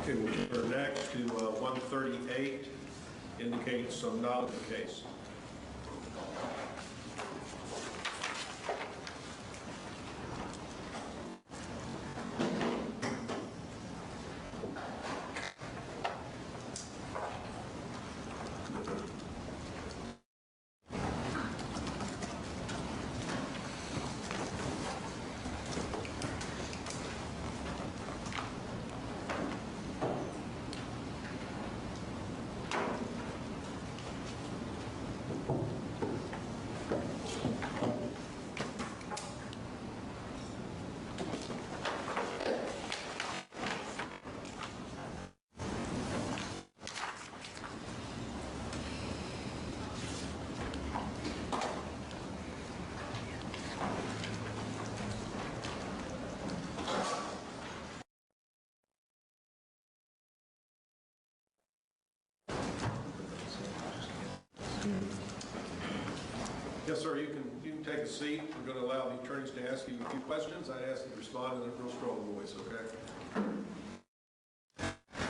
Okay, we'll turn next to 138, indicates some knowledge of the case. Yes, sir, you can take a seat. We're going to allow the attorneys to ask you a few questions. I ask that you respond in a real strong voice, okay?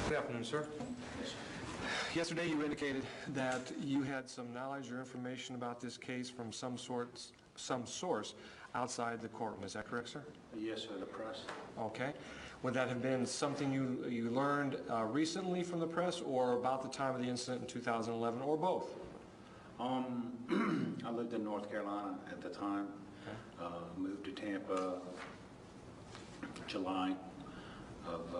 Good afternoon, sir. Yesterday you indicated that you had some knowledge or information about this case from some source outside the courtroom. Is that correct, sir? Yes, sir, the press. Okay. Would that have been something you learned recently from the press, or about the time of the incident in 2011, or both? I lived in North Carolina at the time. Okay. Moved to Tampa July of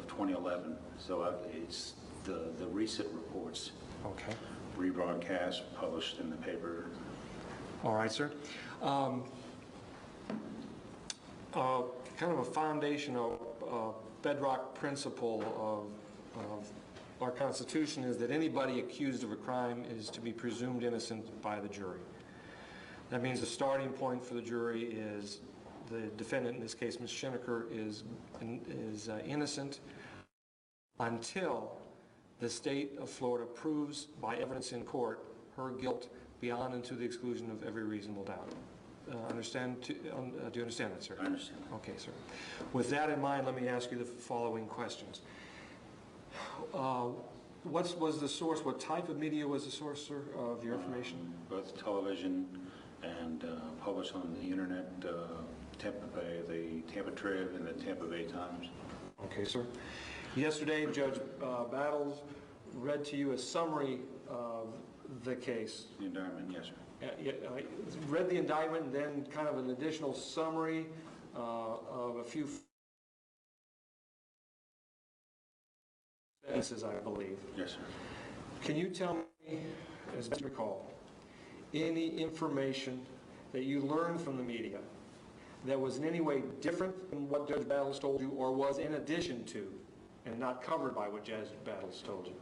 2011. So it's the recent reports. Okay. Rebroadcast, published in the paper. All right, sir. Kind of a foundational bedrock principle of our Constitution is that anybody accused of a crime is to be presumed innocent by the jury. That means the starting point for the jury is the defendant, in this case Ms. Schenecker, is innocent until the state of Florida proves by evidence in court her guilt beyond and to the exclusion of every reasonable doubt. Do you understand that, sir? I understand. Okay, sir. With that in mind, let me ask you the following questions. What was the source? What type of media was the source, sir, of your information? Both television and published on the internet, Tampa Bay, the Tampa Trib, and the Tampa Bay Times. Okay, sir. Yesterday, Judge Battles read to you a summary of the case. The indictment, yes, sir. I read the indictment and then kind of an additional summary of a few sentences, I believe. Yes, sir. Can you tell me, as best you recall, any information that you learned from the media that was in any way different than what Judge Battles told you, or was in addition to, and not covered by what Judge Battles told you?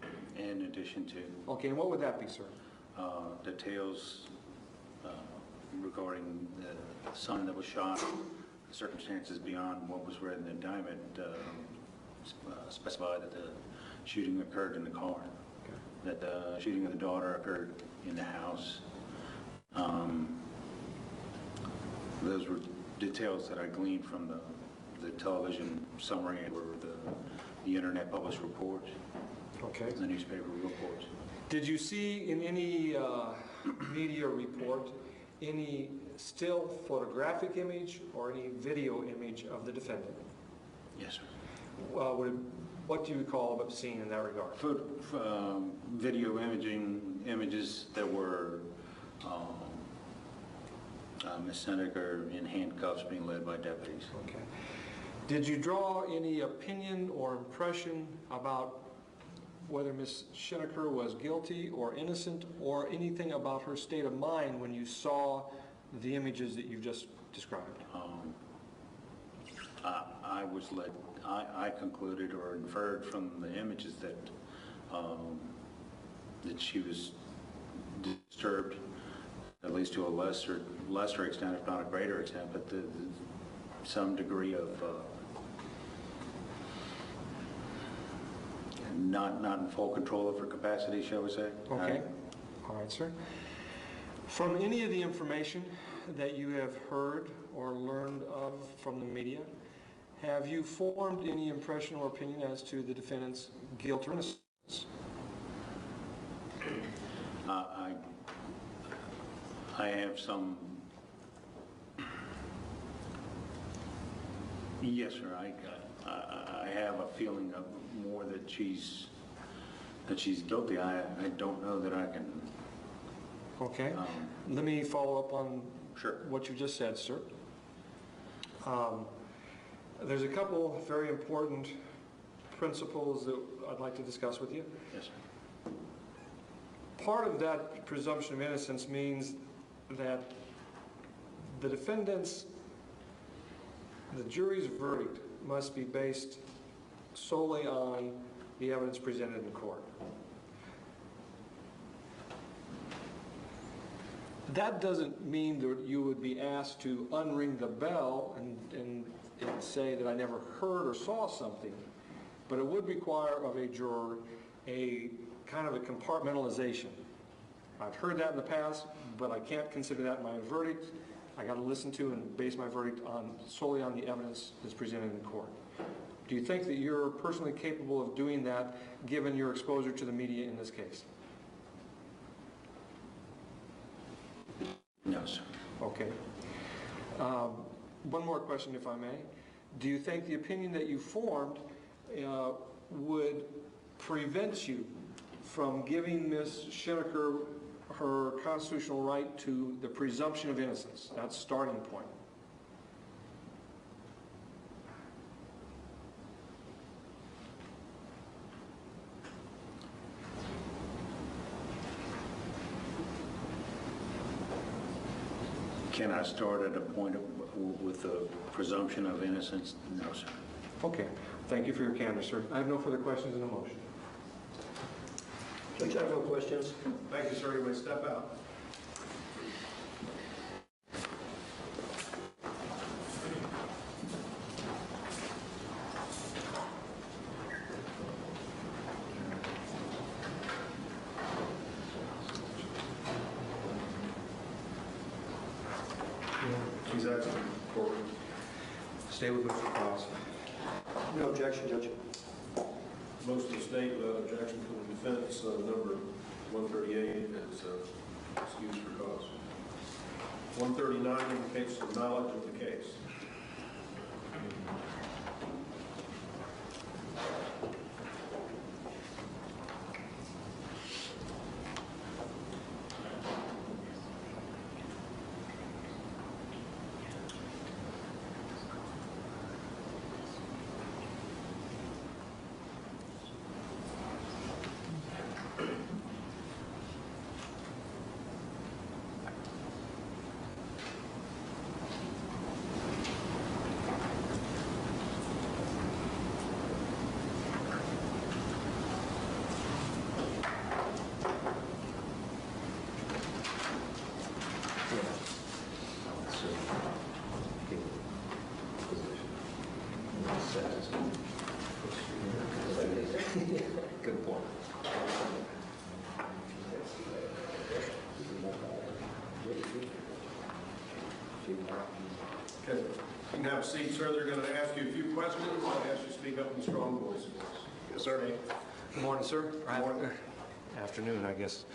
In addition to. Okay, and what would that be, sir? Details regarding the son that was shot, the circumstances beyond what was read in the indictment specified that the shooting occurred in the car, okay. That the shooting of the daughter occurred in the house. Those were details that I gleaned from the television summary or the internet published reports, okay. The newspaper reports. Did you see in any media report any still photographic image or any video image of the defendant? Yes, sir. What do you recall about seeing in that regard? Video images that were Ms. Schenecker in handcuffs being led by deputies. Okay. Did you draw any opinion or impression about whether Ms. Schenecker was guilty or innocent, or anything about her state of mind when you saw the images that you've just described? I concluded or inferred from the images that that she was disturbed, at least to a lesser extent, if not a greater extent, but some degree of not in full control of her capacity, shall we say. Okay. All right, sir. From any of the information that you have heard or learned of from the media, Have you formed any impression or opinion as to the defendant's guilt or innocence? I have some. Yes, sir. I have a feeling of more that she's guilty. I don't know that I can. Okay. Let me follow up on Sure. what you just said, sir. There's a couple very important principles that I'd like to discuss with you. Yes, sir. Part of that presumption of innocence means that the jury's verdict must be based solely on the evidence presented in court. That doesn't mean that you would be asked to unring the bell and say that I never heard or saw something, but it would require of a juror a kind of a compartmentalization. I've heard that in the past, but I can't consider that my verdict. I got to listen to and base my verdict solely on the evidence that's presented in court. Do you think that you're personally capable of doing that given your exposure to the media in this case? No, sir. Okay. One more question, if I may. Do you think the opinion that you formed would prevent you from giving Ms. Schenecker her constitutional right to the presumption of innocence? That's starting point. Can I start at a point with the presumption of innocence? No, sir. Okay. Thank you for your candor, sir. I have no further questions in the motion. Judge, I have no questions. Thank you, sir. You may step out. She's asking for stay with Mr. Cross. No objection, Judge. Most of the state without objection from the defense, number 138 is excused for cause. 139 indicates the knowledge of the case. Good point. Okay. You can have a seat, sir. They're going to ask you a few questions. I ask you to speak up in strong voice. Yes, sir. Good morning, sir. Good morning. Afternoon, I guess.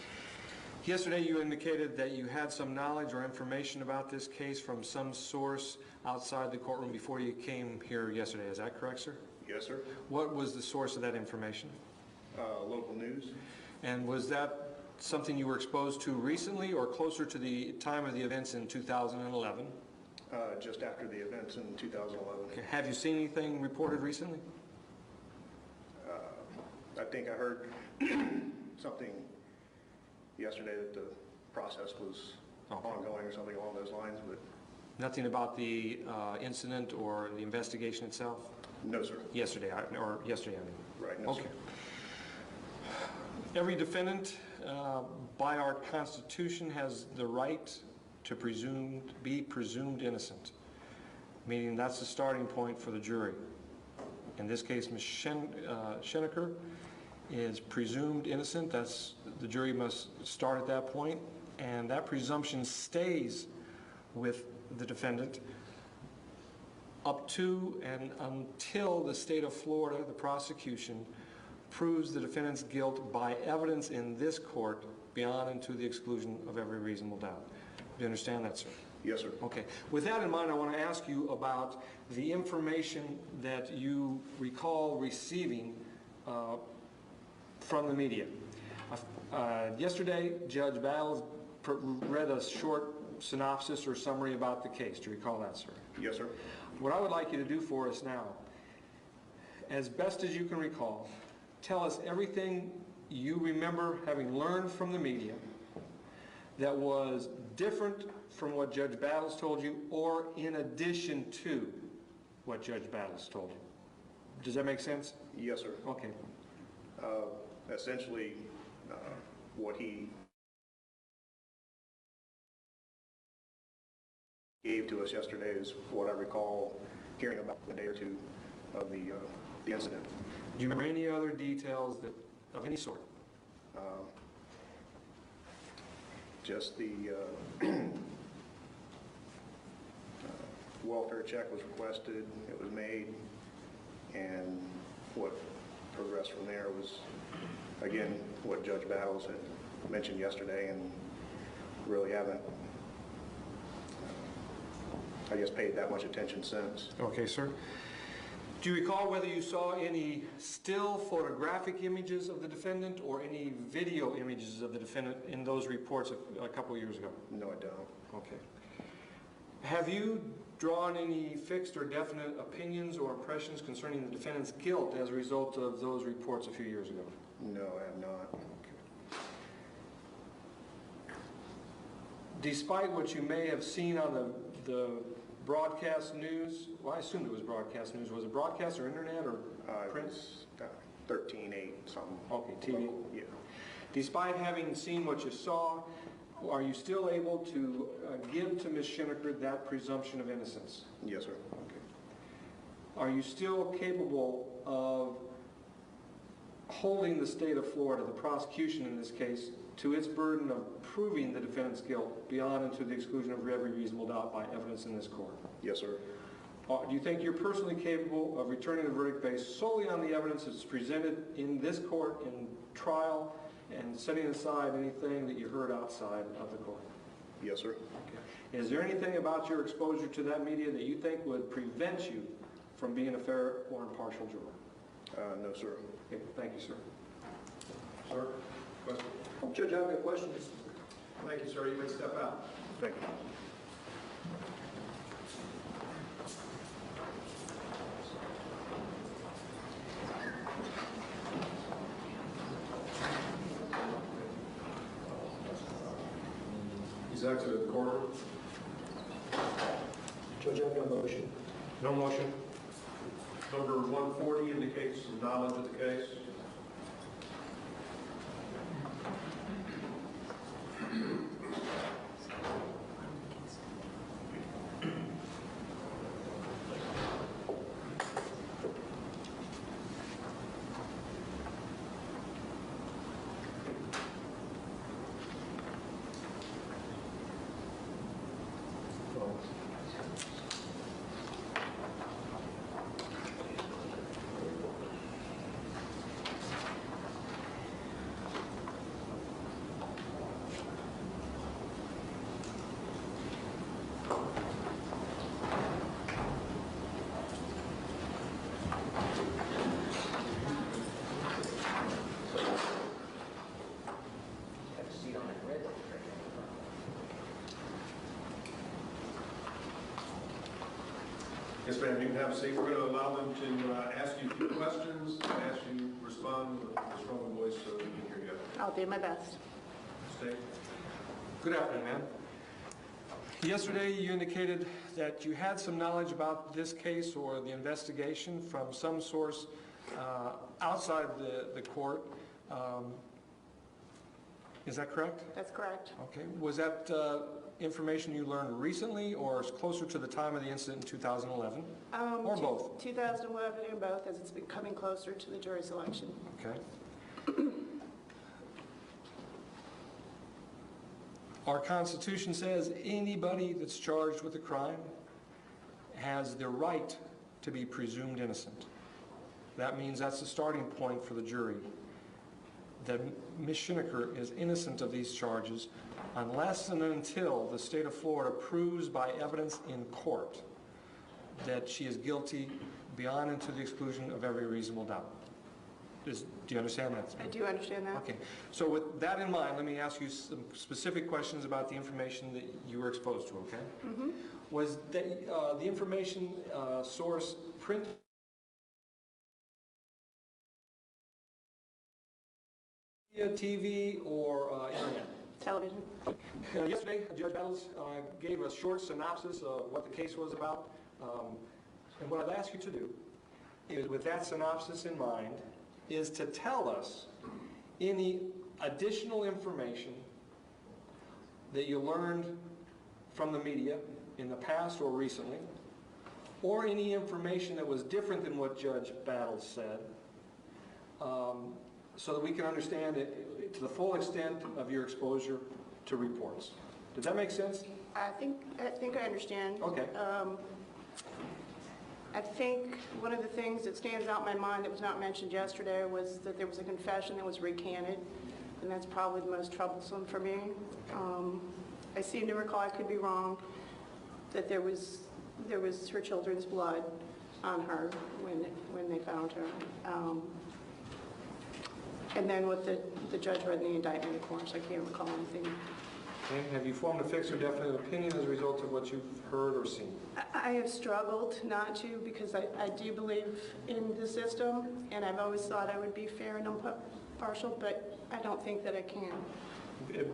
Yesterday you indicated that you had some knowledge or information about this case from some source outside the courtroom before you came here yesterday. Is that correct, sir? Yes, sir. What was the source of that information? Local news. And was that something you were exposed to recently or closer to the time of the events in 2011? Just after the events in 2011. Okay. Have you seen anything reported recently? I think I heard something yesterday that the process was ongoing or something along those lines, but Nothing about the incident or the investigation itself? no, sir. Yesterday, I mean. Right, no, Okay. sir. Every defendant, by our Constitution, has the right to be presumed innocent, meaning that's the starting point for the jury. In this case, Ms. Schenecker is presumed innocent. The jury must start at that point, and that presumption stays with the defendant up to and until the state of Florida, the prosecution, proves the defendant's guilt by evidence in this court beyond and to the exclusion of every reasonable doubt. Do you understand that, sir? Yes, sir. Okay. With that in mind, I want to ask you about the information that you recall receiving from the media. Yesterday, Judge Battles read a short synopsis or summary about the case. Do you recall that, sir? Yes, sir. What I would like you to do for us now, as best as you can recall, tell us everything you remember having learned from the media that was different from what Judge Battles told you or in addition to what Judge Battles told you. Does that make sense? Yes, sir. Okay. Essentially, what he gave to us yesterday is what I recall hearing about a day or two of the incident. Do you remember any other details of any sort? Just the welfare check was requested, it was made, and what progressed from there was, again, what Judge Battles had mentioned yesterday, and really haven't, I guess, paid that much attention since. Okay, sir. Do you recall whether you saw any still photographic images of the defendant or any video images of the defendant in those reports a couple of years ago? No, I don't. Okay. Have you drawn any fixed or definite opinions or impressions concerning the defendant's guilt as a result of those reports a few years ago? No, I have not. Okay. Despite what you may have seen on the broadcast news, well, I assumed it was broadcast news. Was it broadcast or internet or print? It was 13/8 something. Okay, TV? Yeah. Despite having seen what you saw, are you still able to give to Ms. Schenecker that presumption of innocence? Yes, sir. Okay. Are you still capable of holding the state of Florida, the prosecution in this case, to its burden of proving the defendant's guilt beyond and to the exclusion of every reasonable doubt by evidence in this court? Yes, sir. Do you think you're personally capable of returning the verdict based solely on the evidence that's presented in this court in trial and setting aside anything that you heard outside of the court? Yes, sir. Okay. Is there anything about your exposure to that media that you think would prevent you from being a fair or impartial juror? No, sir. Okay, thank you, sir. Sir, question? Judge, I have no questions. Thank you, sir. You may step out. Thank you. He's exited the courtroom. Judge, I have no motion. No motion. Number 140 indicates some knowledge of the case. Yes, ma'am, you can have a seat. We're going to allow them to ask you a few questions and ask you to respond with a strong voice so we can hear you. I'll do my best. Stay. Good afternoon, ma'am. Yesterday, you indicated that you had some knowledge about this case or the investigation from some source outside the court. Is that correct? That's correct. Okay. Was that information you learned recently or closer to the time of the incident in 2011? Or both? 2011 and both, as it's been coming closer to the jury selection. Okay. Our Constitution says anybody that's charged with a crime has the right to be presumed innocent. That means that's the starting point for the jury, that Ms. Schenecker is innocent of these charges unless and until the state of Florida proves by evidence in court that she is guilty beyond and to the exclusion of every reasonable doubt. Do you understand that? I do understand that. Okay. So with that in mind, let me ask you some specific questions about the information that you were exposed to, okay? Mm-hmm. Was the information source print? TV or internet? Television. Yesterday, Judge Battles gave a short synopsis of what the case was about. And what I'd ask you to do is, with that synopsis in mind, is to tell us any additional information that you learned from the media in the past or recently, or any information that was different than what Judge Battles said, so that we can understand it to the full extent of your exposure to reports. Does that make sense? I think I understand. Okay. I think one of the things that stands out in my mind that was not mentioned yesterday was that there was a confession that was recanted, and that's probably the most troublesome for me. I seem to recall, I could be wrong, that there was her children's blood on her when they found her. And then what the judge read in the indictment, of course, I can't recall anything. Okay. Have you formed a fixed or definite opinion as a result of what you've heard or seen? I have struggled not to, because I do believe in the system, and I've always thought I would be fair and impartial, but I don't think that I can.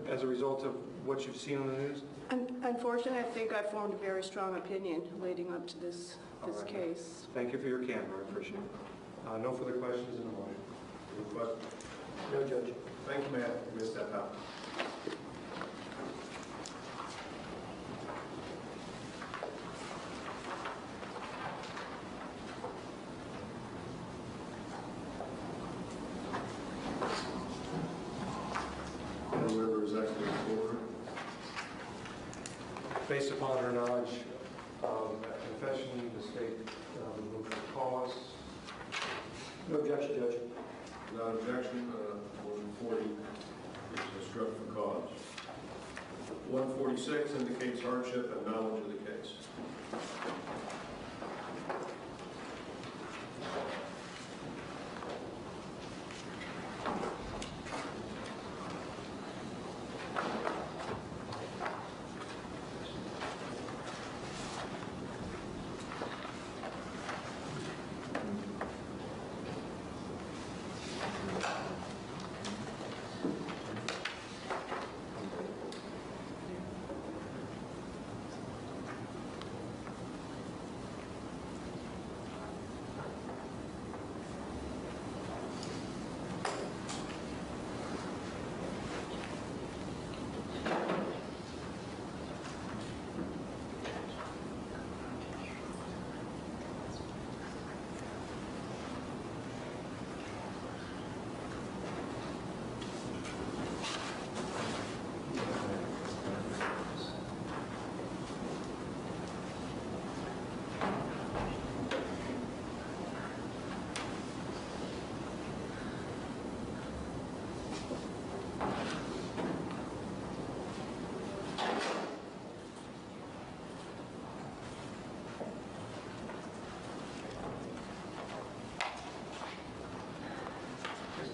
As a result of what you've seen on the news? Unfortunately, I think I formed a very strong opinion leading up to this Right. case. Thank you for your candor. I appreciate it. No further questions in the motion. Any questions? No, Judge. Thank you, ma'am. You may step out. Whoever is actually before her. Based upon her knowledge of that confession, the state would move for cause. No objection, Judge. Without objection, 140 is struck for cause. 146 indicates hardship and knowledge of the case.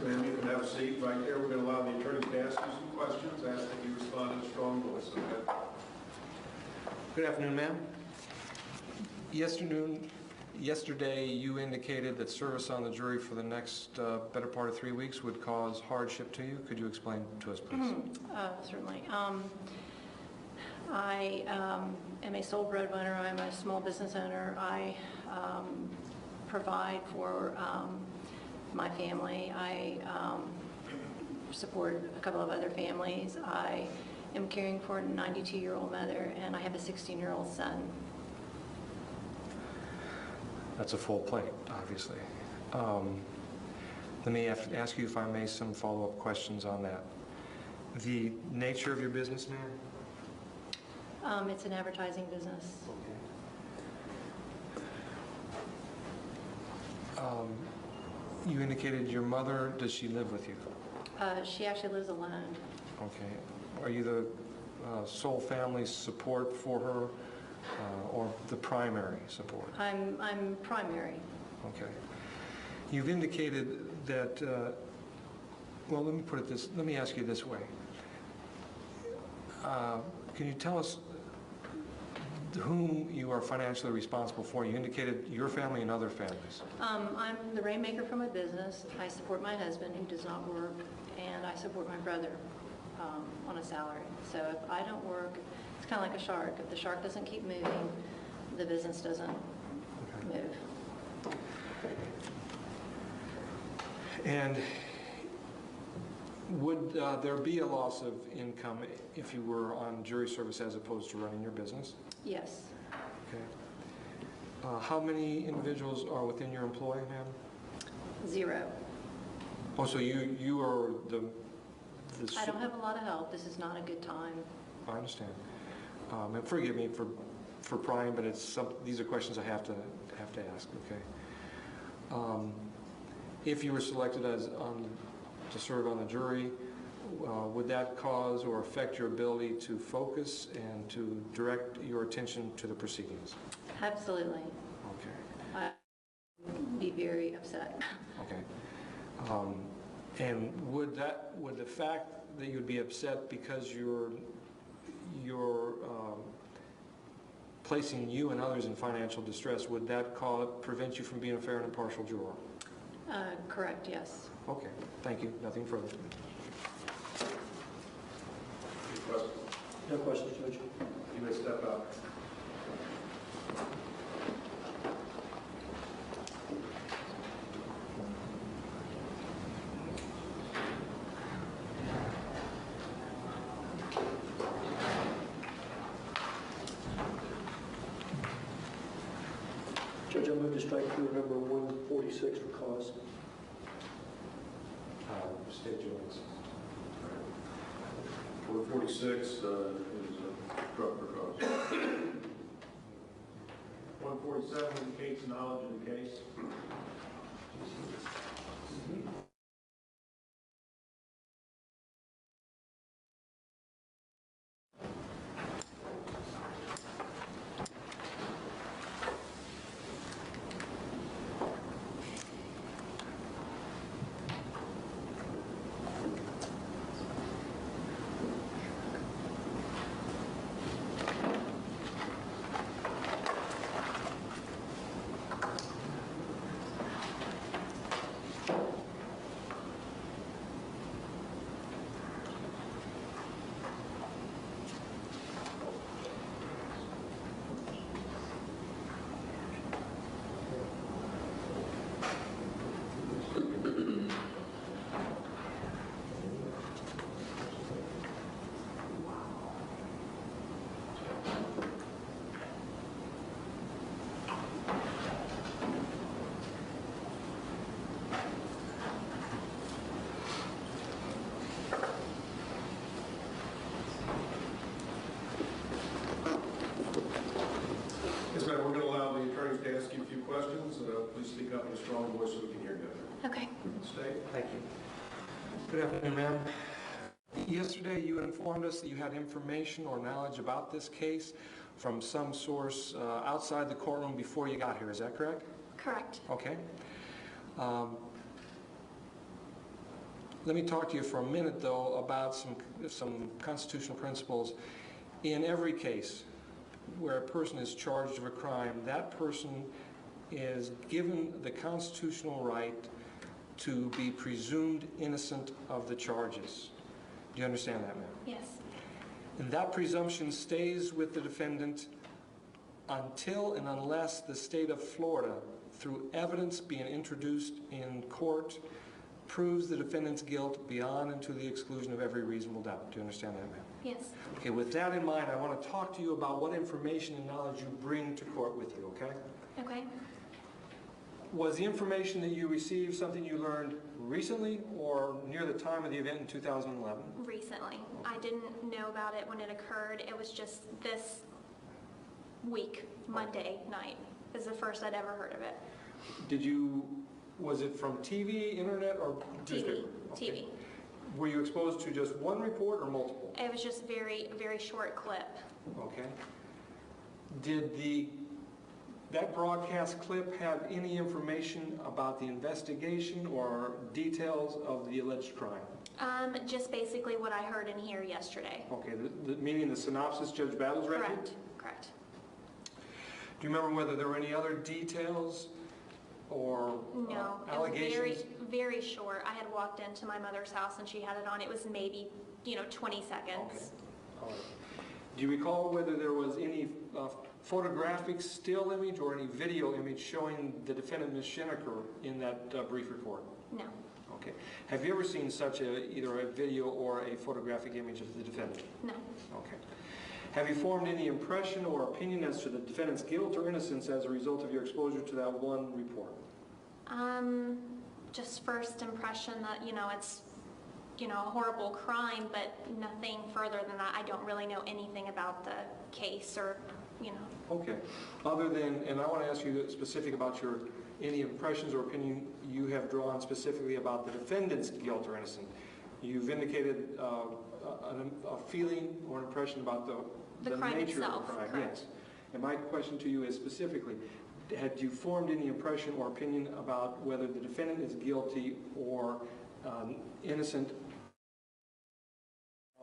Ma'am, you can have a seat right there. We're going to allow the attorney to ask you some questions. Ask that you respond in a strong voice, okay? Good afternoon, ma'am. Yesterday, you indicated that service on the jury for the next better part of 3 weeks would cause hardship to you. Could you explain to us, please? Certainly. I am a sole breadwinner. I'm a small business owner. I provide for my family. I support a couple of other families. I am caring for a 92-year-old mother, and I have a 16-year-old son. That's a full plate, obviously. Let me ask you, if I may, some follow-up questions on that. The nature of your business, ma'am? It's an advertising business. You indicated your mother, does she live with you? She actually lives alone. Okay. Are you the sole family support for her or the primary support? I'm primary. Okay. You've indicated that, well, let me ask you this way. Can you tell us whom you are financially responsible for? You indicated your family and other families. I'm the rainmaker for my business. I support my husband, who does not work, and I support my brother on a salary. So if I don't work, it's kind of like a shark. If the shark doesn't keep moving, the business doesn't move. And would there be a loss of income if you were on jury service as opposed to running your business? Yes. Okay. How many individuals are within your employ, ma'am? 0. Oh, so you are the I don't have a lot of help. This is not a good time. I understand. And forgive me for prying, but these are questions I have to ask. Okay. If you were selected to serve on the jury, would that cause or affect your ability to focus and to direct your attention to the proceedings? Absolutely. Okay. I'd be very upset. Okay. And would the fact that you'd be upset because you're placing you and others in financial distress, would that prevent you from being a fair and impartial juror? Correct, yes. Okay, thank you. Nothing further. Any questions? No questions, Judge. You may step up. Judge, I move to strike through number 146 for cause. State your answer. 146 is struck for cause. 147 indicates knowledge of the case. Yes, ma'am, we're going to allow the attorneys to ask you a few questions. Please speak up in a strong voice so we can hear you. Okay. State. Thank you. Good afternoon, ma'am. Yesterday, you informed us that you had information or knowledge about this case from some source outside the courtroom before you got here. Is that correct? Correct. Okay. Let me talk to you for a minute, though, about some constitutional principles. In every case where a person is charged with a crime, that person is given the constitutional right to be presumed innocent of the charges. Do you understand that, ma'am? Yes. And that presumption stays with the defendant until and unless the state of Florida, through evidence being introduced in court, proves the defendant's guilt beyond and to the exclusion of every reasonable doubt. Do you understand that, ma'am? Yes. Okay, with that in mind, I want to talk to you about what information and knowledge you bring to court with you, okay? Okay. Was the information that you received something you learned recently or near the time of the event in 2011? Recently. I didn't know about it when it occurred. It was just this week, Monday night, is the first I'd ever heard of it. Did you Was it from TV, internet, or TV, newspaper? Okay. TV. Were you exposed to just one report or multiple? It was just very, very short clip. Okay. Did that broadcast clip have any information about the investigation or details of the alleged crime? Just basically what I heard in here yesterday. Okay, meaning the synopsis Judge Battles read? Correct, correct. Do you remember whether there were any other details or No, it was allegations? very, very short. I had walked into my mother's house and she had it on. It was maybe, 20 seconds. Okay. All right. Do you recall whether there was any photographic still image or any video image showing the defendant, Ms. Schenecker, in that brief report? No, Okay. Have you ever seen such either a video or a photographic image of the defendant? no, Okay. Have you formed any impression or opinion as to the defendant's guilt or innocence as a result of your exposure to that one report? just first impression that, it's, a horrible crime, but nothing further than that. I don't really know anything about the case or, Okay. Other than, and I want to ask you specific about any impressions or opinion you have drawn specifically about the defendant's guilt or innocence. You've indicated a feeling or an impression about the crime nature itself, of the crime. correct. Yes. And my question to you is specifically, had you formed any impression or opinion about whether the defendant is guilty or innocent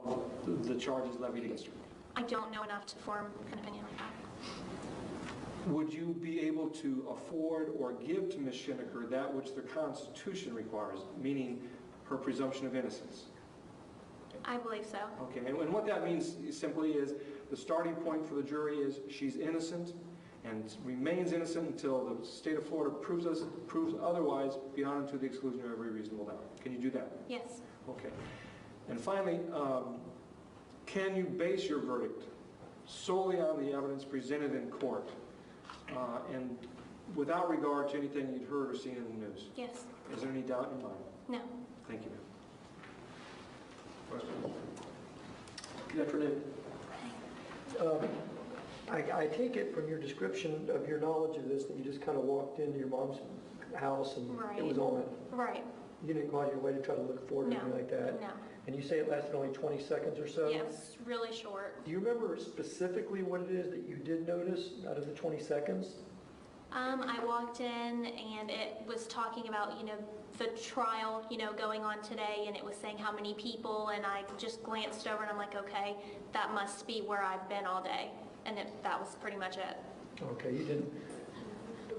of the charges levied against her? I don't know enough to form an opinion like that. Would you be able to afford or give to Ms. Schenecker that which the Constitution requires, meaning her presumption of innocence? I believe so. Okay, and what that means simply is the starting point for the jury is she's innocent and remains innocent until the state of Florida proves otherwise beyond and to the exclusion of every reasonable doubt. Can you do that? Yes. Okay. And finally, can you base your verdict solely on the evidence presented in court and without regard to anything you'd heard or seen in the news? Yes. Is there any doubt in your mind? No. Thank you, ma'am. Questions? Good afternoon. I take it from your description of your knowledge of this that you just kind of walked into your mom's house and it was on it. Right. You didn't go out of your way to try to look for it or No. anything like that? No. And you say it lasted only 20 seconds or so? Yes, really short. Do you remember specifically what it is that you did notice out of the 20 seconds? I walked in and it was talking about, the trial, going on today, and it was saying how many people, and I just glanced over and I'm like, okay, that must be where I've been all day. And that was pretty much it. Okay, you didn't,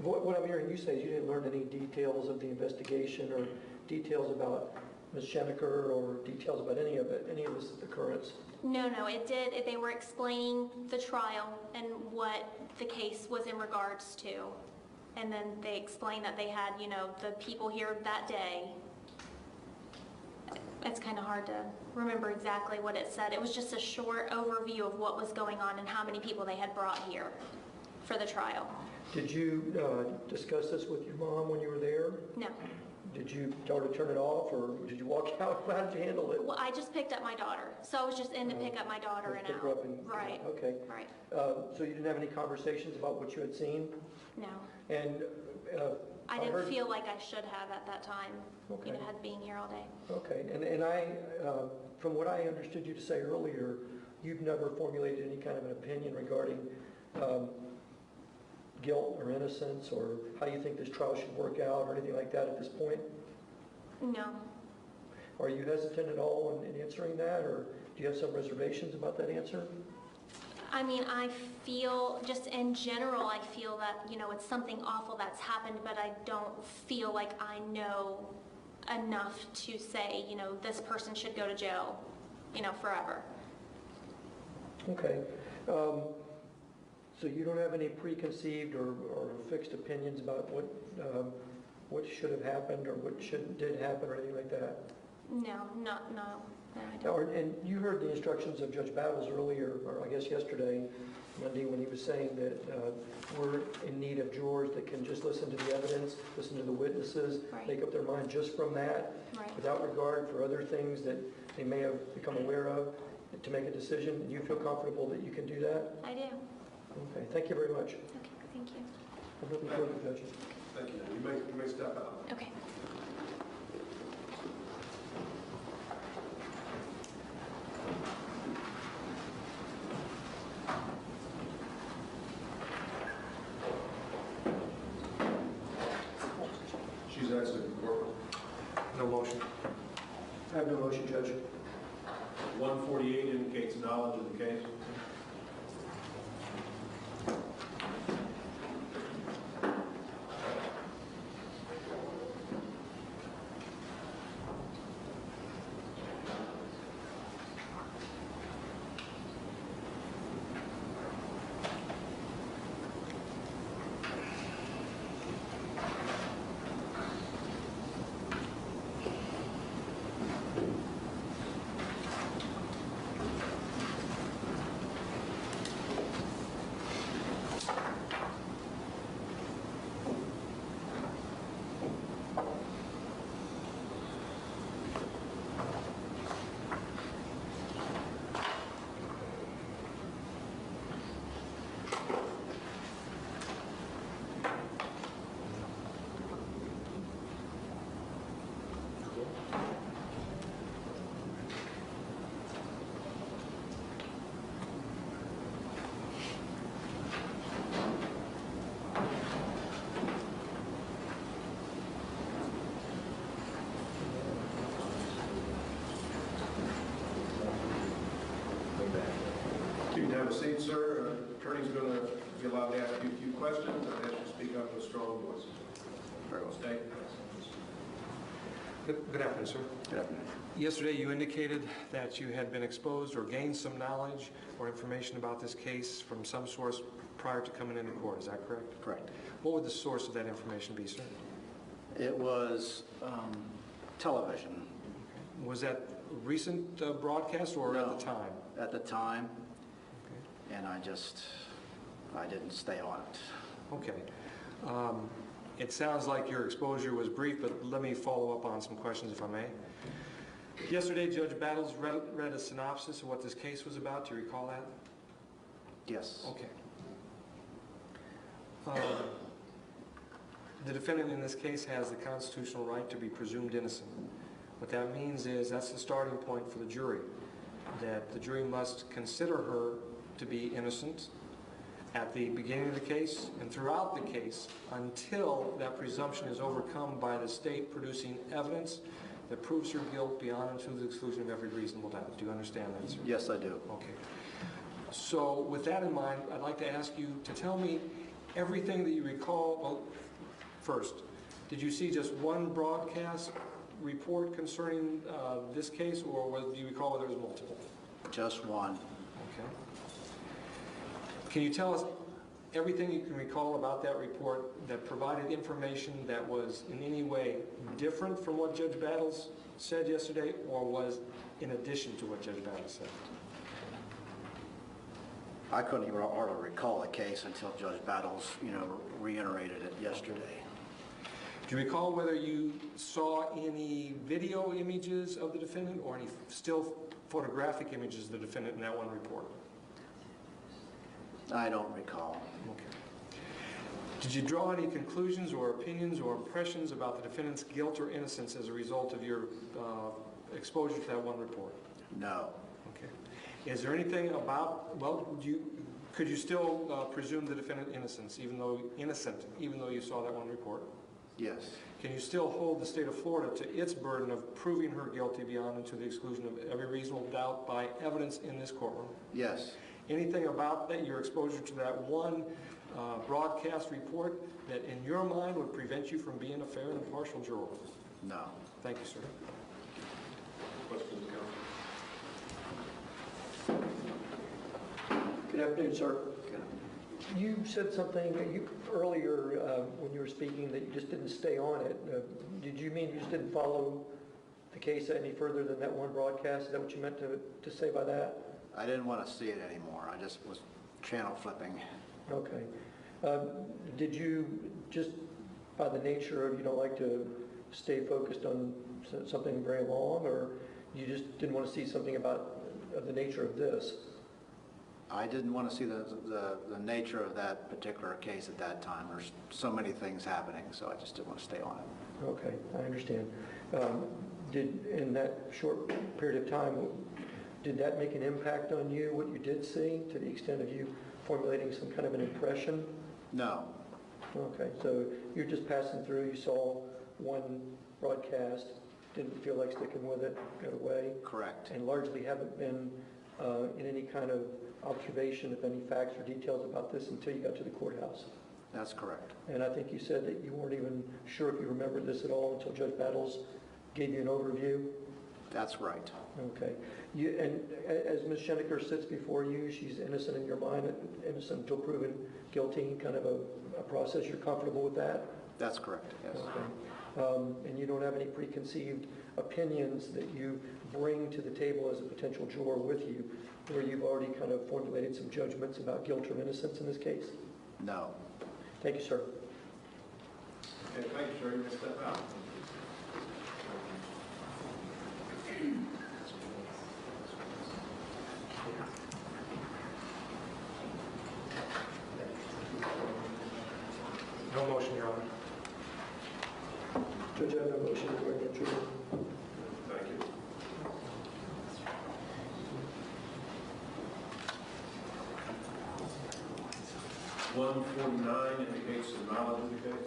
what I'm hearing you say is you didn't learn any details of the investigation or details about Ms. Schenecker or details about any of this occurrence? No, it did. They were explaining the trial and what the case was in regards to. And then they explained that they had, the people here that day. It's kind of hard to remember exactly what it said. It was just a short overview of what was going on and how many people they had brought here for the trial. Did you discuss this with your mom when you were there? No. Did you tell her to turn it off, or did you walk out? How did you handle it? Well, I just picked up my daughter. So I was just in to pick up my daughter and Pick her out. up and- Right. Okay. Right. So you didn't have any conversations about what you had seen? No. And I didn't feel like I should have at that time, Okay. had being here all day. Okay, and I, from what I understood you to say earlier, you've never formulated any kind of an opinion regarding guilt or innocence, or how you think this trial should work out, or anything like that at this point? No. Are you hesitant at all in answering that, or do you have some reservations about that answer? I mean, I feel, just in general, I feel that, it's something awful that's happened, but I don't feel like I know enough to say, this person should go to jail, forever. Okay. So you don't have any preconceived or fixed opinions about what should have happened or what did happen or anything like that? No, I don't. And you heard the instructions of Judge Battles earlier, or I guess yesterday, Monday, when he was saying that we're in need of jurors that can just listen to the evidence, listen to the witnesses, Right. make up their mind just from that, Right. without regard for other things that they may have become aware of, to make a decision. Do you feel comfortable that you can do that? I do. Okay, thank you very much. Okay, thank you. I'm looking forward to judging. Thank you. You may step out. Okay. She's exiting the courtroom. No motion. I have no motion, Judge. 148 indicates knowledge of the case. You can have a seat, sir. Attorney's going to be allowed to ask you a few questions and ask you to speak up with a strong voice. Very well. State. Good afternoon, sir. Good afternoon. Yesterday, you indicated that you had been exposed or gained some knowledge or information about this case from some source prior to coming into court. Is that correct? Correct. What would the source of that information be, sir? It was television. Was that recent broadcast or No. at the time? At the time, Okay. and I didn't stay on it. Okay. It sounds like your exposure was brief, but let me follow up on some questions if I may. Yesterday, Judge Battles read a synopsis of what this case was about. Do you recall that? Yes. Okay. The defendant in this case has the constitutional right to be presumed innocent. What that means is that's the starting point for the jury, that the jury must consider her to be innocent at the beginning of the case and throughout the case until that presumption is overcome by the state producing evidence that proves her guilt beyond and to the exclusion of every reasonable doubt. Do you understand that, sir? Yes, I do. Okay. So with that in mind, I'd like to ask you to tell me everything that you recall. Well, first, did you see just one broadcast report concerning this case, or do you recall whether there was multiple? Just one. Okay. Can you tell us everything you can recall about that report that provided information that was in any way different from what Judge Battles said yesterday, or was in addition to what Judge Battles said? I couldn't even hardly recall the case until Judge Battles, reiterated it yesterday. Do you recall whether you saw any video images of the defendant or any still photographic images of the defendant in that one report? I don't recall. Okay. Did you draw any conclusions or opinions or impressions about the defendant's guilt or innocence as a result of your exposure to that one report? No. Okay. Is there anything about, could you still presume the defendant innocent, even though you saw that one report? Yes. Can you still hold the state of Florida to its burden of proving her guilty beyond and to the exclusion of every reasonable doubt by evidence in this courtroom? Yes. Anything about that, your exposure to that one broadcast report that in your mind would prevent you from being a fair and impartial juror? No. Thank you, sir. Questions, counsel? Good afternoon, sir. You said something earlier when you were speaking that you just didn't stay on it. Did you mean you just didn't follow the case any further than that one broadcast? Is that what you meant to say by that? I didn't want to see it anymore. I just was channel flipping. Okay. Did you just, by the nature of you don't like to stay focused on something very long, or you just didn't want to see something about the nature of this? I didn't want to see the nature of that particular case at that time. There's so many things happening, so I just didn't want to stay on it. Okay, I understand. In that short period of time, did that make an impact on you, what you did see, to the extent of you formulating some kind of an impression? No. Okay, so you're just passing through, you saw one broadcast, didn't feel like sticking with it, got away? Correct. And largely haven't been in any kind of observation of any facts or details about this until you got to the courthouse? That's correct. And I think you said that you weren't even sure if you remembered this at all until Judge Battles gave you an overview? That's right. Okay. And as Ms. Schenecker sits before you, she's innocent in your mind, innocent until proven guilty, kind of a process. You're comfortable with that? That's correct, yes. Okay. And you don't have any preconceived opinions that you bring to the table as a potential juror with you, where you've already kind of formulated some judgments about guilt or innocence in this case? No. Thank you, sir. Okay, thank you, sir. You may step out. No motion, Your Honor. Judge, I have no motion to bring that juror. Thank you. (149) indicates the knowledge of the case.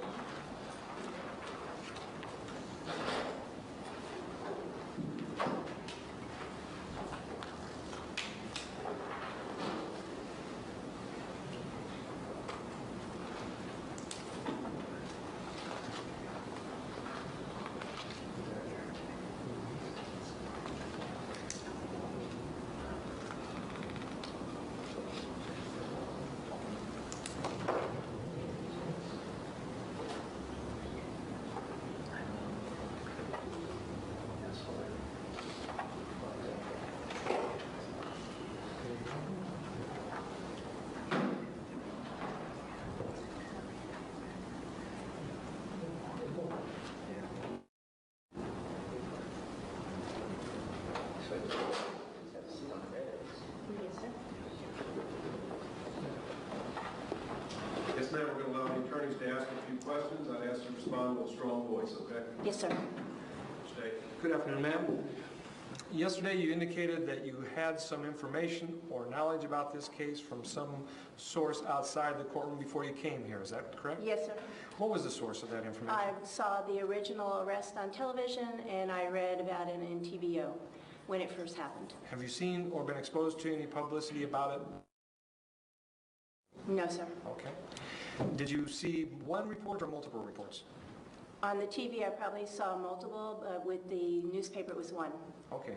Yes, ma'am, we're going to allow the attorneys to ask a few questions. I'd ask you to respond with a strong voice, okay? Yes, sir. State. Good afternoon, ma'am. Yesterday, you indicated that you had some information or knowledge about this case from some source outside the courtroom before you came here. Is that correct? Yes, sir. What was the source of that information? I saw the original arrest on television, and I read about it in TVO when it first happened. Have you seen or been exposed to any publicity about it? No, sir. Okay. Did you see one report or multiple reports? On the TV, I probably saw multiple, but with the newspaper, it was one. Okay.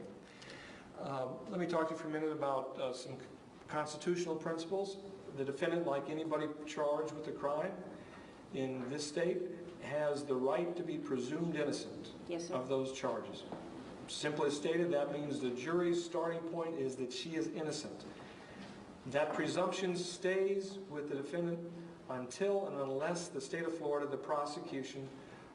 Let me talk to you for a minute about some constitutional principles. The defendant, like anybody charged with a crime in this state, has the right to be presumed innocent Yes, sir. of those charges. Simply stated, that means the jury's starting point is that she is innocent. That presumption stays with the defendant until and unless the state of Florida, the prosecution,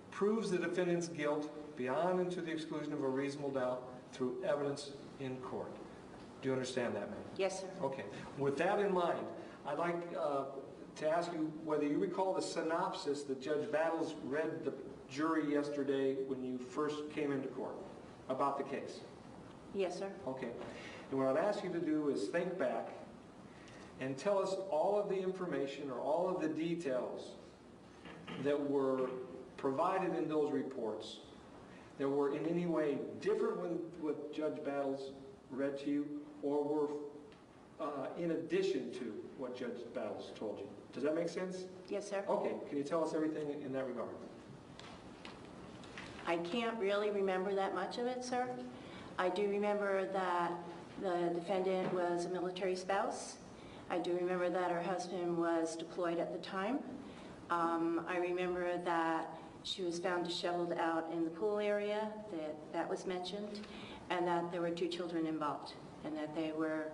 proves the defendant's guilt beyond and to the exclusion of a reasonable doubt through evidence in court. Do you understand that, ma'am? Yes, sir. Okay. With that in mind, I'd like to ask you whether you recall the synopsis that Judge Battles read the jury yesterday when you first came into court about the case. Yes, sir. Okay. And what I'd ask you to do is think back and tell us all of the information or all of the details that were provided in those reports that were in any way different when what Judge Battles read to you or were in addition to what Judge Battles told you. Does that make sense? Yes, sir. Okay. Can you tell us everything in that regard? I can't really remember that much of it, sir. I do remember that the defendant was a military spouse. I do remember that her husband was deployed at the time. I remember that she was found disheveled out in the pool area, that was mentioned, and that there were 2 children involved, and that they were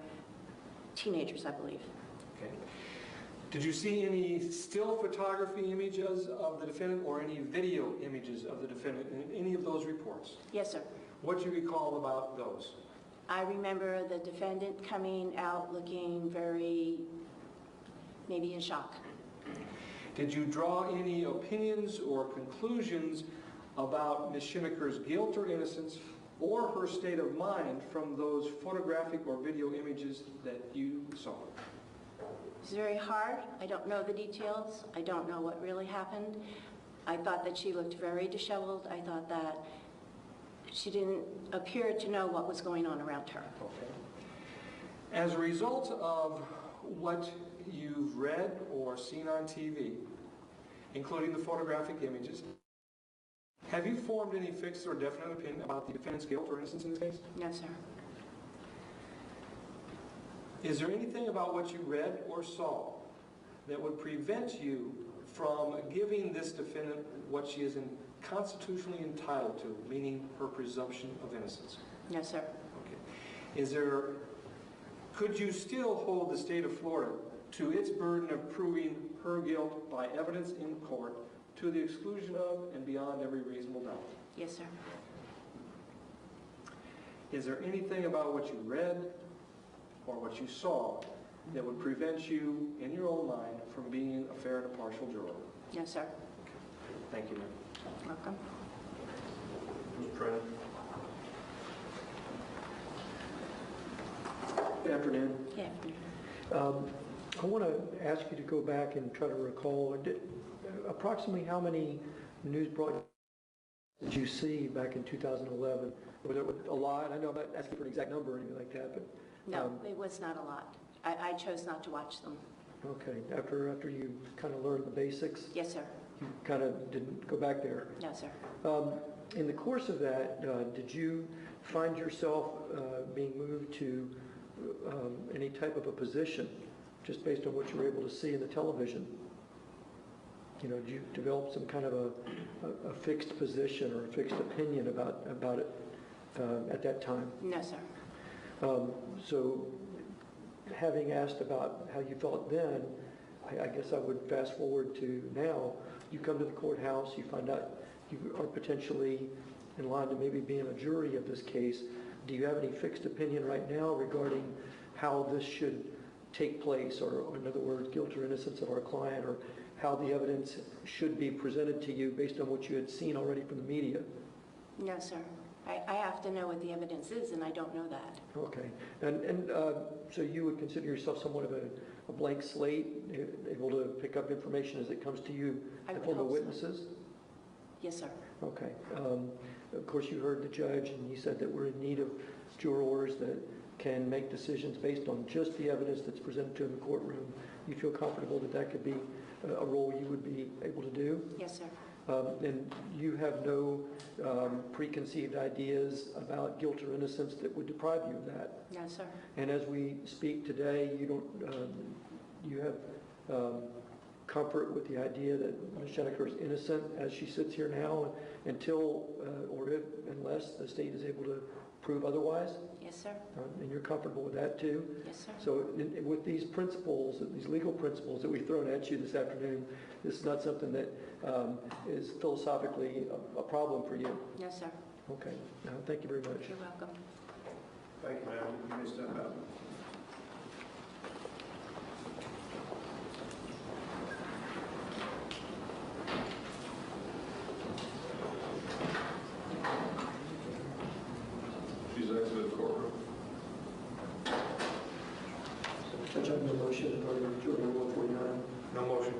teenagers, I believe. Okay. Did you see any still photography images of the defendant or any video images of the defendant in any of those reports? Yes, sir. What do you recall about those? I remember the defendant coming out looking very, maybe in shock. Did you draw any opinions or conclusions about Ms. Schenecker's guilt or innocence or her state of mind from those photographic or video images that you saw? It's very hard. I don't know the details. I don't know what really happened. I thought that she looked very disheveled. I thought that she didn't appear to know what was going on around her. Okay. As a result of what you've read or seen on TV, including the photographic images, have you formed any fixed or definite opinion about the defendant's guilt or innocence in this case? No, sir. Is there anything about what you read or saw that would prevent you from giving this defendant what she is constitutionally entitled to, meaning her presumption of innocence? No, sir. Okay. Could you still hold the state of Florida to its burden of proving her guilt by evidence in court to the exclusion of and beyond every reasonable doubt? Yes, sir. Is there anything about what you read or what you saw that would prevent you, in your own mind, from being a fair and impartial juror? No, sir. Thank you, ma'am. Welcome. Mr. Trennan? Good afternoon. Yeah. I want to ask you to go back and try to recall approximately how many news broadcasts did you see back in 2011? Was it a lot? I know I'm not asking for an exact number or anything like that, but... No, it was not a lot. I chose not to watch them. Okay. After you kind of learned the basics? Yes, sir. You kind of didn't go back there? No, sir. In the course of that, did you find yourself being moved to any type of a position just based on what you were able to see in the television? You know, did you develop some kind of a fixed position or a fixed opinion about it at that time? No, sir. So having asked about how you felt then, I guess I would fast forward to now. You come to the courthouse, you find out you are potentially in line to maybe being a jury of this case. Do you have any fixed opinion right now regarding how this should take place, or in other words, guilt or innocence of our client, or how the evidence should be presented to you based on what you had seen already from the media? No, sir. I have to know what the evidence is, and I don't know that. Okay. And so you would consider yourself somewhat of a blank slate, able to pick up information as it comes to you in the form of witnesses? Yes, sir. Okay. Of course, you heard the judge, and he said that we're in need of jurors that can make decisions based on just the evidence that's presented to in the courtroom. You feel comfortable that that could be a role you would be able to do? Yes, sir. And you have no preconceived ideas about guilt or innocence that would deprive you of that? No, sir. And as we speak today, you don't, you have comfort with the idea that Ms. Schenecker is innocent as she sits here now until, or if, unless the state is able to prove otherwise? Yes, sir. And you're comfortable with that too? Yes, sir. So with these principles, these legal principles that we've thrown at you this afternoon, this is not something that is philosophically a problem for you? No, sir. Okay. Thank you very much. You're welcome. Thank you, ma'am. You may step out. She's exited the courtroom. Judge, I have no motion regarding jury 149. No motion.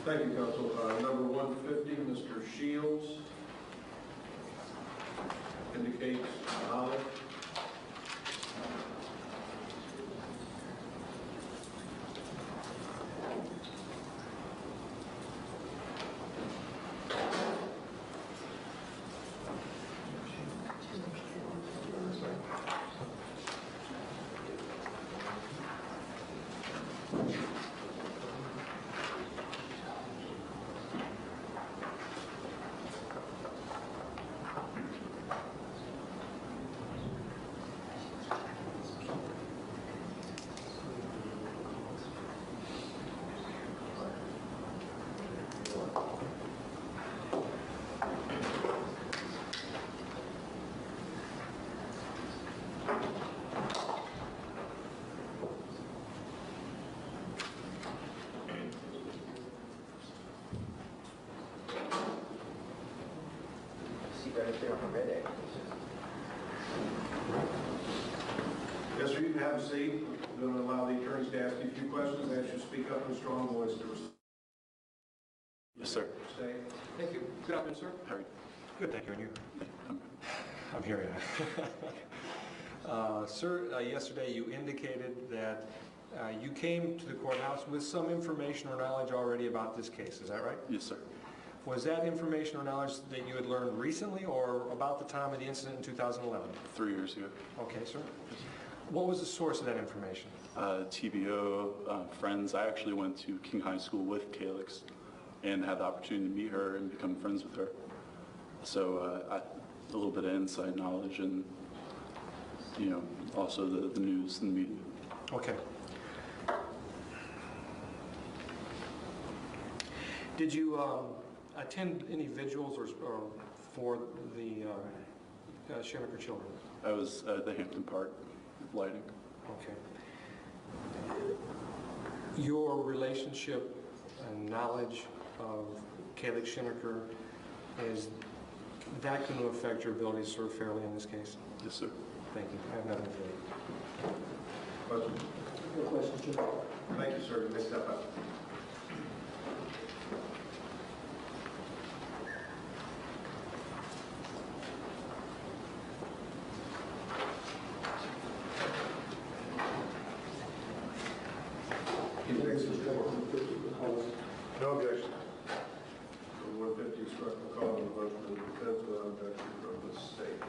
Thank you, counsel. Number 150, Mr. Shields, indicates knowledge. if they are permitted. Yes, sir, you can have a seat. I'm going to allow the attorneys to ask you a few questions. I ask you to speak up in a strong voice. Yes, sir. Stay. Thank you. Good afternoon, sir. How are you? Good, thank you. And you? I'm here, yeah. Sir, yesterday you indicated that you came to the courthouse with some information or knowledge already about this case. Is that right? Yes, sir. Was that information or knowledge that you had learned recently or about the time of the incident in 2011? 3 years ago. Okay, sir. What was the source of that information? TBO, friends. I actually went to King High School with Calix and had the opportunity to meet her and become friends with her. So a little bit of inside knowledge and, you know, also the news and the media. Okay. Did you attend any vigils or for the Schenecker children? I was at the Hampton Park lighting. Okay. Your relationship and knowledge of Calix Schenecker, is that going to affect your ability to serve fairly in this case? Yes, sir. Thank you. I have nothing to add. Questions? No questions, Judge. Thank you, sir. You may step up. No objection. 150 struck the call of the motion of the defense without objection from the state.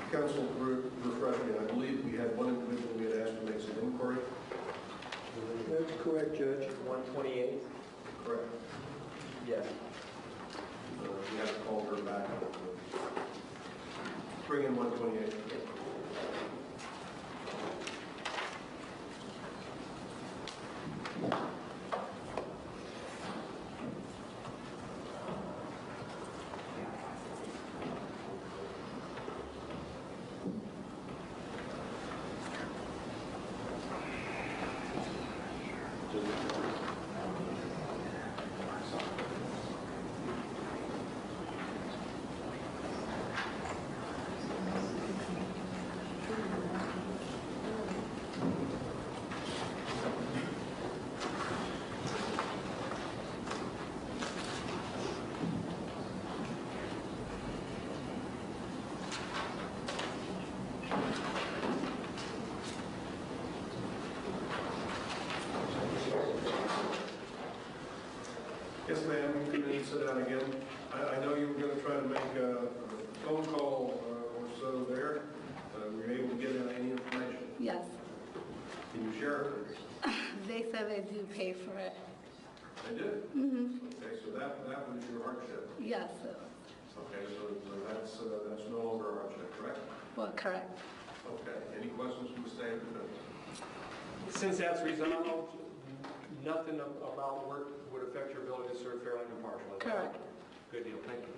Counsel, refresh me. I believe we had one individual we had asked to make some inquiry. That's correct, Judge. 128? Correct. Yes. We have to call her back. Bring in 128. Yes, ma'am, you can sit down again. I know you were going to try to make a phone call or so there. Were you able to get any information? Yes. Can you share it, please? They said they do pay for it. They did? Mm-hmm. Okay, so that was your hardship. Yes. Okay, so that's no longer a hardship, correct? Well, correct. Okay, any questions from the state of defense? Since that's resolved, nothing about work would affect your ability to serve fairly and impartially? Correct. Good deal. Thank you.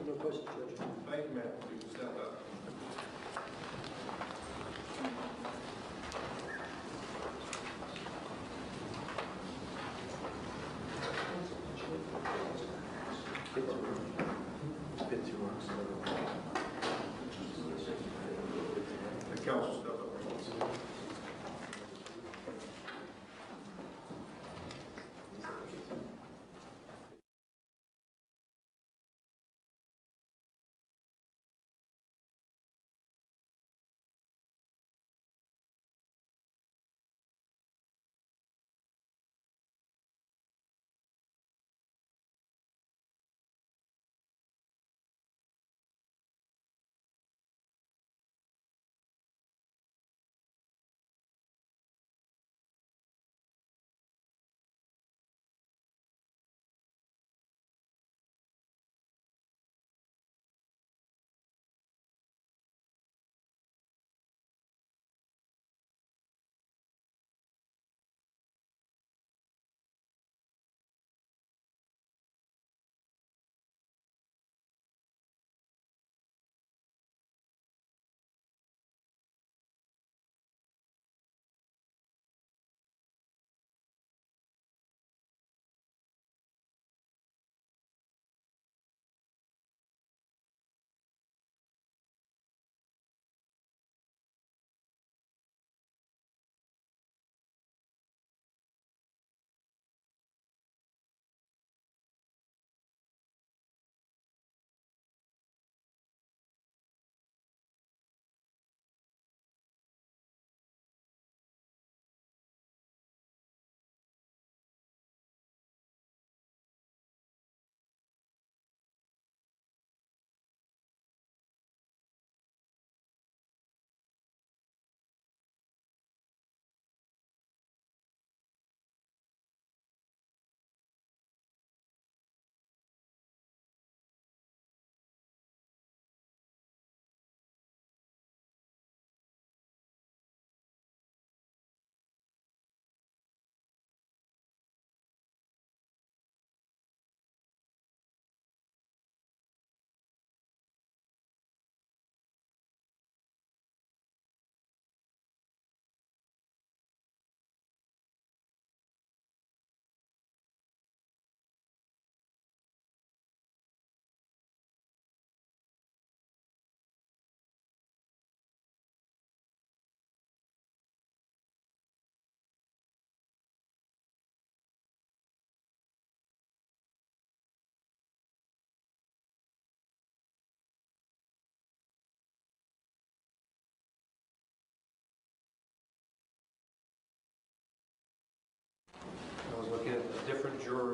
No questions, Judge. Thank you, ma'am. You can step up. The council step up.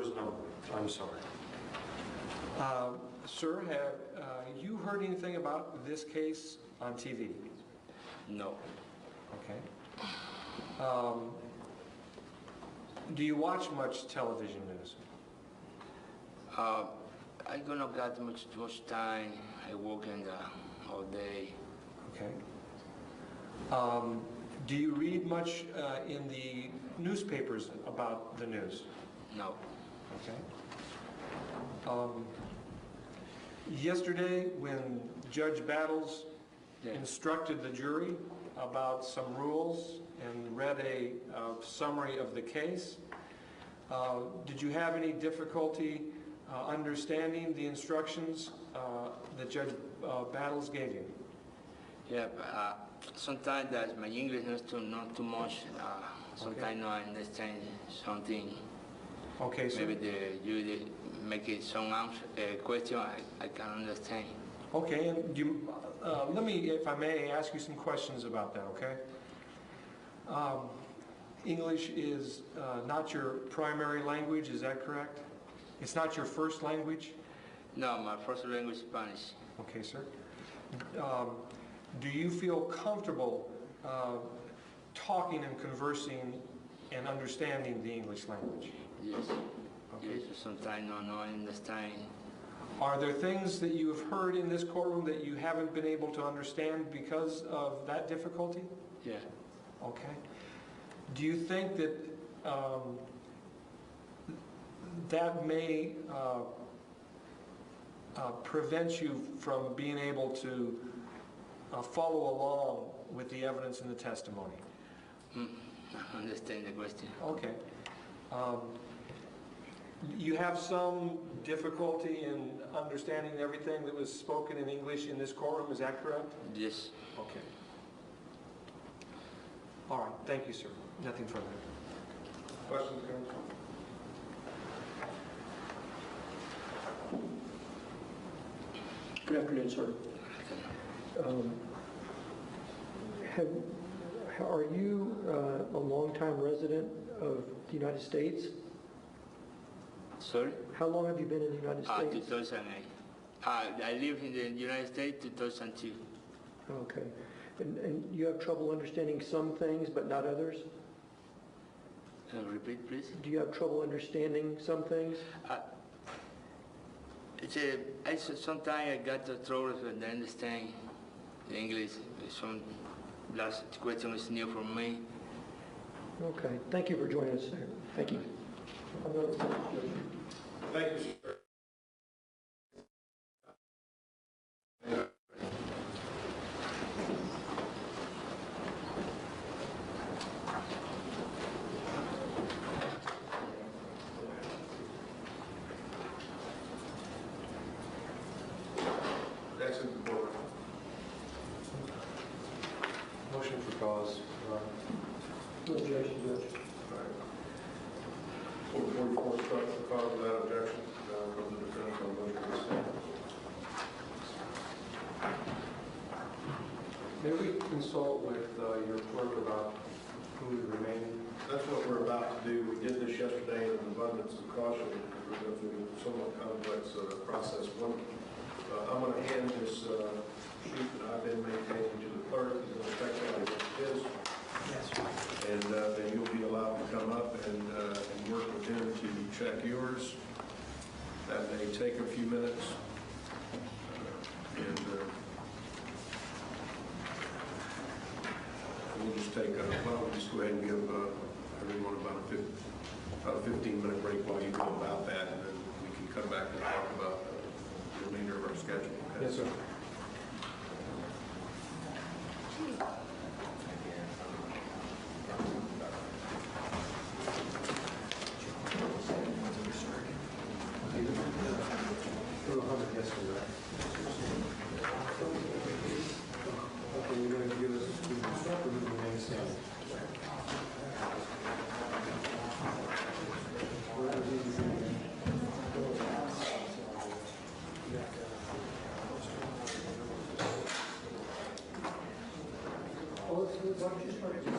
juror's number. I'm sorry. Sir, have you heard anything about this case on TV? No. Okay. Do you watch much television news? I do not got much time. I work all day. Okay. Do you read much in the newspapers about the news? No. Okay. Yesterday, when Judge Battles instructed the jury about some rules and read a summary of the case, did you have any difficulty understanding the instructions that Judge Battles gave you? Yeah, sometimes that my English is not too much. Sometimes I understand something. Okay, so Maybe you make it some question I can understand. okay, and let me, if I may, ask you some questions about that. Okay. English is not your primary language, is that correct? It's not your first language? No, my first language is Spanish. Okay, sir. Do you feel comfortable talking and conversing and understanding the English language? Yes. Okay. Yes, sometimes no, I understand. Are there things that you have heard in this courtroom that you haven't been able to understand because of that difficulty? Yeah. Okay. Do you think that that may prevent you from being able to follow along with the evidence in the testimony? I understand the question. Okay. You have some difficulty in understanding everything that was spoken in English in this courtroom, is that correct? Yes. Okay. All right, thank you, sir. Nothing further. Questions, counsel? Good afternoon, sir. Are you a longtime resident of the United States? Sorry? How long have you been in the United States? 2008. I live in the United States 2002. Okay. And you have trouble understanding some things but not others? Repeat, please. Do you have trouble understanding some things? Sometimes I got the trouble with understand the English. Some last question is new for me. Okay. Thank you for joining us, sir. Thank you. Thank you, sir. That's important. Motion for cause. No objection, Judge. 444 struck for cause without objection from the defendant on motion to stand. May we consult with your clerk about who is remaining? That's what we're about to do. We did this yesterday in an abundance of caution because we're going through a somewhat complex process. I'm going to hand this sheet that I've been maintaining to the clerk. He's going to check out his. Yes. And then you'll be allowed to come up and work with him to check yours. That may take a few minutes. We'll just take we'll just go ahead and give everyone about a 15-minute break while you go about that, and then we can come back and talk about the remainder of our schedule. Okay? Yes, sir. Okay, you're going to give us a student step or do we remain standing? Well, let's just start.